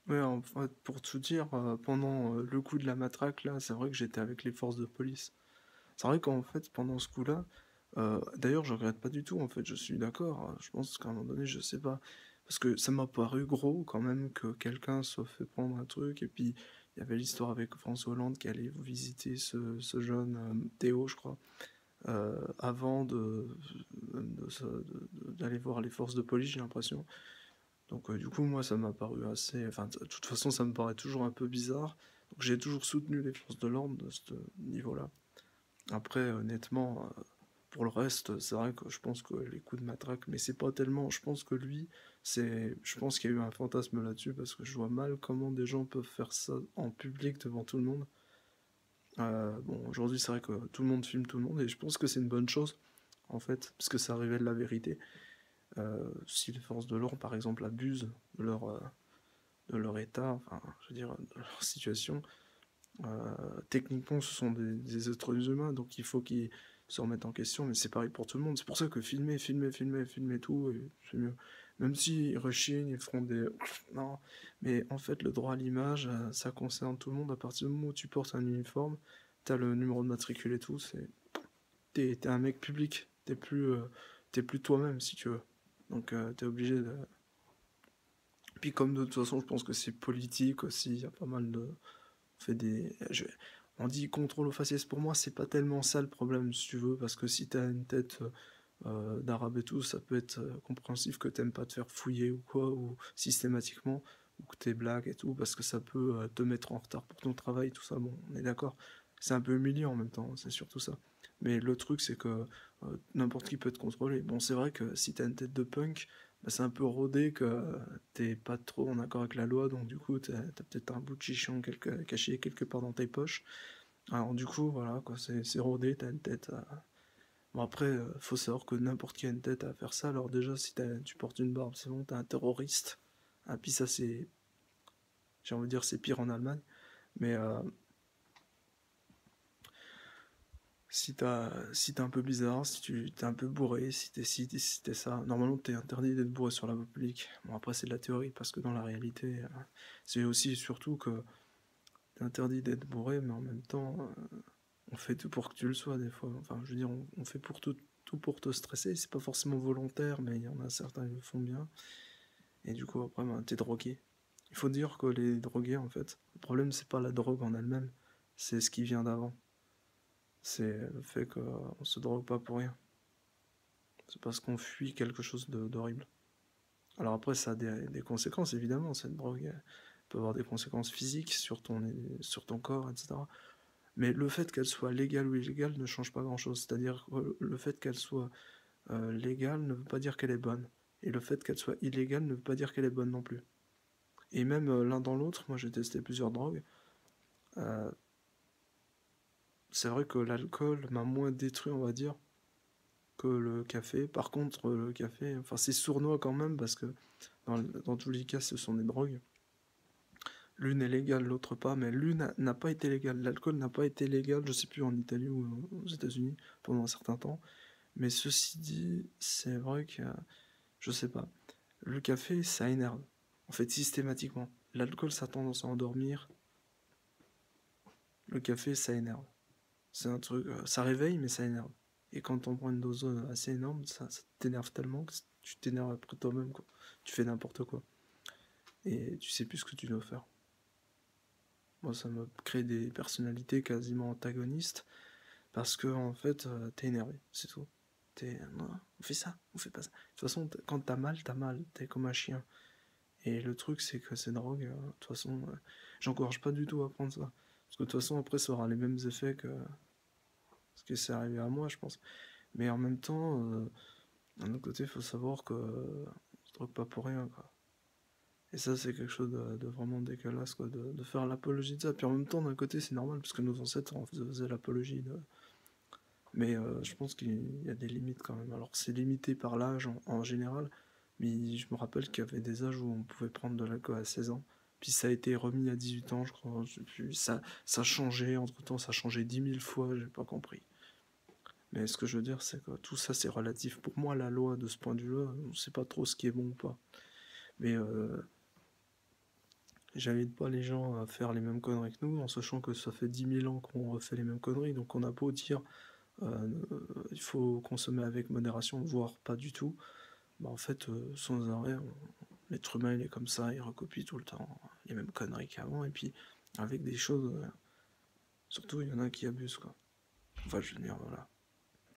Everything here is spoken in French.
Ouais, en fait, pour tout dire, pendant le coup de la matraque, là, c'est vrai que j'étais avec les forces de police. C'est vrai qu'en fait, pendant ce coup-là, d'ailleurs, je regrette pas du tout, en fait, je suis d'accord, je pense qu'à un moment donné, je sais pas, parce que ça m'a paru gros quand même que quelqu'un soit fait prendre un truc, et puis il y avait l'histoire avec François Hollande qui allait visiter ce jeune Théo, je crois, avant d'aller voir les forces de police, j'ai l'impression. Donc du coup, moi, ça m'a paru assez... Enfin, de toute façon, ça me paraît toujours un peu bizarre. Donc j'ai toujours soutenu les forces de l'ordre de ce niveau-là. Après, honnêtement, pour le reste, c'est vrai que je pense que les coups de matraque, mais c'est pas tellement. Je pense que lui, je pense qu'il y a eu un fantasme là-dessus parce que je vois mal comment des gens peuvent faire ça en public devant tout le monde. Bon, aujourd'hui, c'est vrai que tout le monde filme tout le monde et je pense que c'est une bonne chose en fait, parce que ça révèle la vérité. Si les forces de l'ordre, par exemple, abusent de leur état, enfin, je veux dire, de leur situation, techniquement, ce sont des êtres humains, donc il faut qu'ils se remettent en question, mais c'est pareil pour tout le monde. C'est pour ça que filmer tout, et c'est mieux. Même s'ils rechignent, ils feront des... Non, mais en fait, le droit à l'image, ça concerne tout le monde. À partir du moment où tu portes un uniforme, t'as le numéro de matricule et tout, t'es un mec public. T'es plus toi-même, si tu veux. Donc, t'es obligé de... Puis comme de toute façon, je pense que c'est politique aussi, il y a pas mal de... On fait des... On dit contrôle aux faciès, pour moi, c'est pas tellement ça le problème, si tu veux, parce que si t'as une tête d'arabe et tout, ça peut être compréhensif que t'aimes pas te faire fouiller ou quoi, ou systématiquement, ou que t'es blague et tout, parce que ça peut te mettre en retard pour ton travail, tout ça, bon, on est d'accord. C'est un peu humiliant en même temps, c'est surtout ça. Mais le truc, c'est que n'importe qui peut te contrôler. Bon, c'est vrai que si t'as une tête de punk, bah, c'est un peu rodé que t'es pas trop en accord avec la loi, donc du coup, t'as peut-être un bout de chichon caché quelque part dans tes poches. Alors du coup, voilà, quoi, c'est rodé, t'as une tête à... Bon après, faut savoir que n'importe qui a une tête à faire ça, alors déjà, si tu portes une barbe, c'est bon, t'es un terroriste. Ah, puis ça, c'est... J'ai envie de dire, c'est pire en Allemagne. Mais si t'es un peu bizarre, si tu t'es un peu bourré, si t'es ça, normalement t'es interdit d'être bourré sur la voie publique. Bon après c'est de la théorie, parce que dans la réalité, c'est aussi et surtout que t'es interdit d'être bourré, mais en même temps, on fait tout pour que tu le sois des fois. Enfin, je veux dire, on fait tout pour te stresser. C'est pas forcément volontaire, mais il y en a certains qui le font bien. Et du coup, après, ben, t'es drogué. Il faut dire que les drogués, en fait, le problème, c'est pas la drogue en elle-même, c'est ce qui vient d'avant. C'est le fait qu'on se drogue pas pour rien. C'est parce qu'on fuit quelque chose d'horrible. Alors après, ça a des conséquences, évidemment. Cette drogue peut avoir des conséquences physiques sur ton corps, etc. Mais le fait qu'elle soit légale ou illégale ne change pas grand-chose. C'est-à-dire que le fait qu'elle soit légale ne veut pas dire qu'elle est bonne. Et le fait qu'elle soit illégale ne veut pas dire qu'elle est bonne non plus. Et même l'un dans l'autre, moi j'ai testé plusieurs drogues. euh, c'est vrai que l'alcool m'a moins détruit, on va dire, que le café. Par contre, le café, enfin c'est sournois quand même, parce que dans tous les cas, ce sont des drogues. L'une est légale, l'autre pas, mais l'une n'a pas été légale. L'alcool n'a pas été légal, je sais plus, en Italie ou aux États-Unis pendant un certain temps. Mais ceci dit, c'est vrai que, je sais pas, le café, ça énerve. En fait, systématiquement. L'alcool, ça a tendance à endormir. Le café, ça énerve. C'est un truc, ça réveille, mais ça énerve. Et quand on prend une dose assez énorme, ça t'énerve tellement que tu t'énerves après toi-même, quoi. Tu fais n'importe quoi. Et tu sais plus ce que tu dois faire. Moi, ça me crée des personnalités quasiment antagonistes parce que, en fait, t'es énervé, c'est tout. Non, on fait ça, on fait pas ça. De toute façon, quand t'as mal, t'as mal. T'es comme un chien. Et le truc, c'est que ces drogues, de toute façon, j'encourage pas du tout à prendre ça. Parce que de toute façon, après, ça aura les mêmes effets que ce qui s'est arrivé à moi, je pense. Mais en même temps, d'un autre côté, il faut savoir que on se drogue pas pour rien, quoi. Et ça, c'est quelque chose de vraiment dégueulasse, quoi, de faire l'apologie de ça. Puis en même temps, d'un côté, c'est normal, parce que nos ancêtres en faisaient l'apologie de... Mais je pense qu'il y a des limites quand même. Alors, c'est limité par l'âge en général, mais je me rappelle qu'il y avait des âges où on pouvait prendre de l'alcool à 16 ans. Puis ça a été remis à 18 ans, je crois. Puis ça a changé, entre-temps, ça a changé 10 000 fois, j'ai pas compris. Mais ce que je veux dire, c'est que tout ça, c'est relatif. Pour moi, la loi, de ce point de vue-là, on sait pas trop ce qui est bon ou pas. Mais Et j'invite pas les gens à faire les mêmes conneries que nous, en sachant que ça fait 10 000 ans qu'on refait les mêmes conneries, donc on a beau dire, il faut consommer avec modération, voire pas du tout, bah, en fait, sans arrêt, l'être humain, il est comme ça, il recopie tout le temps les mêmes conneries qu'avant, et puis avec des choses, surtout il y en a qui abusent, quoi. Enfin, je veux dire, voilà.